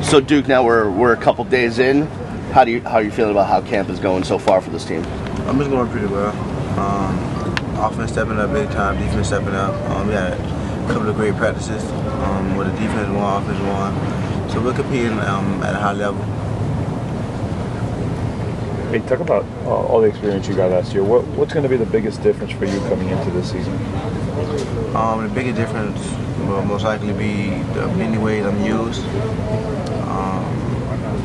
So Duke, now we're a couple days in. How are you feeling about how camp is going so far for this team? It's going pretty well. Offense stepping up big time, defense stepping up. We had a couple of great practices where the defense won, offense won. So we're competing at a high level. Hey, talk about all the experience you got last year. What's going to be the biggest difference for you coming into this season? The biggest difference will most likely be the many ways I'm used.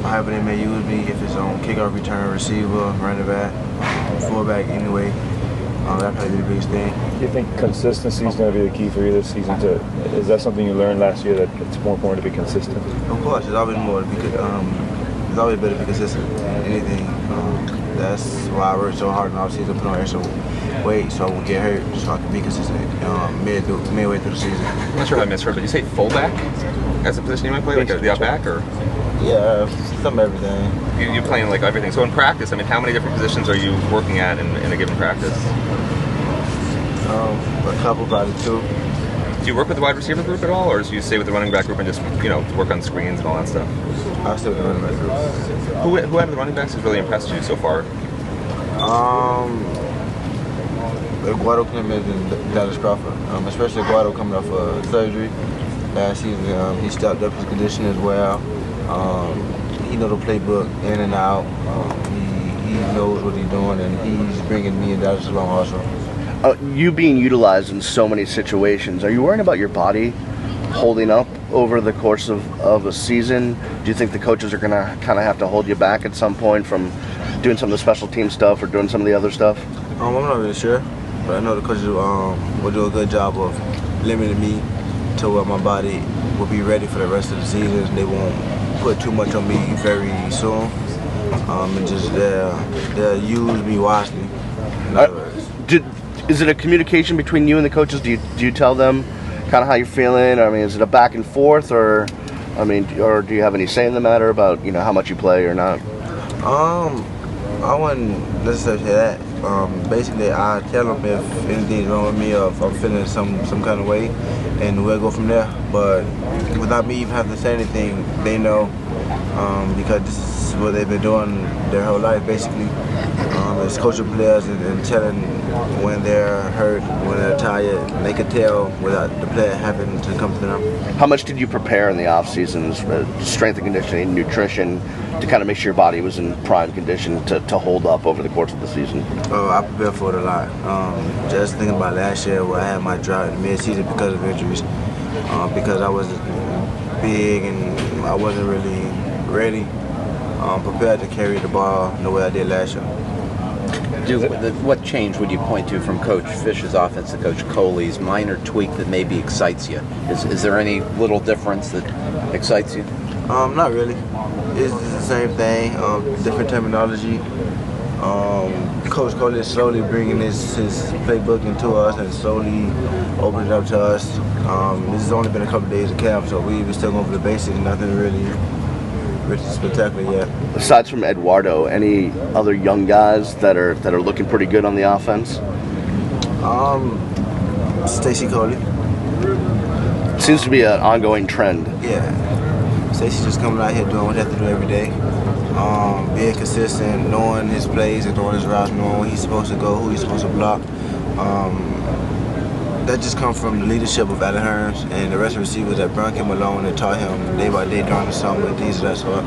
However they may use me, if it's on kickoff return, receiver, running back, fullback, anyway. That'll probably be the biggest thing. Do you think consistency is going to be the key for you this season? Is that something you learned last year, that it's more important to be consistent? Of course, it's always more to be. It's always better to be consistent than anything. That's why I work so hard in the offseason, put on extra weight so I won't get hurt, so I can be consistent midway through the season. I'm not sure if I misheard, but you say fullback as a position you might play, like the up back, or? Yeah, some everything. You're playing like everything. So in practice, I mean, how many different positions are you working at in a given practice? A couple, probably two. Do you work with the wide receiver group at all, or do you stay with the running back group and just work on screens and all that stuff? I stay with the running back group. Who out of the running backs has really impressed you so far? Guado Clemens and Dallas Crawford, especially Guado coming off surgery last season. He stepped up his condition as well. He knows the playbook in and out. He knows what he's doing, and he's bringing me and Dallas along also. You being utilized in so many situations, are you worrying about your body holding up over the course of a season? Do you think the coaches are going to kind of have to hold you back at some point from doing some of the special team stuff or doing some of the other stuff? I'm not really sure, but I know the coaches will do a good job of limiting me to where my body will be ready for the rest of the season. They won't put too much on me very soon, and just they'll use me wisely. In other words. Is it a communication between you and the coaches? Do you tell them kind of how you're feeling? I mean, is it a back and forth, or do you have any say in the matter about how much you play or not? I wouldn't necessarily say that. Basically, I tell them if anything's wrong with me or if I'm feeling some kind of way, and we'll go from there. But without me even having to say anything, they know because this is what they've been doing their whole life, basically. It's coaching players and telling when they're hurt, when they're tired. They can tell without the player having to come to them. How much did you prepare in the off seasons, strength and conditioning, nutrition, to kind of make sure your body was in prime condition to hold up over the course of the season? I prepared for it a lot. Just thinking about last year where I had my drought in the mid-season because of injuries, because I wasn't big and I wasn't really ready, prepared to carry the ball the way I did last year. Duke, what change would you point to from Coach Fish's offense to Coach Coley's? Minor tweak that maybe excites you? Is there any little difference that excites you? Not really. It's the same thing, different terminology. Coach Coley is slowly bringing his playbook into us and slowly opening it up to us. This has only been a couple of days of camp, so we're still going for the basics, nothing really spectacular yet. Aside from Eduardo, any other young guys that are looking pretty good on the offense? Stacy Coley. Seems to be an ongoing trend. Yeah. Stacy's just coming out here doing what he has to do every day. Being consistent, knowing his plays and knowing his routes, knowing where he's supposed to go, who he's supposed to block. That just comes from the leadership of Allen Hurns and the rest of the receivers that brought him along and taught him day by day during the summer, things of that sort.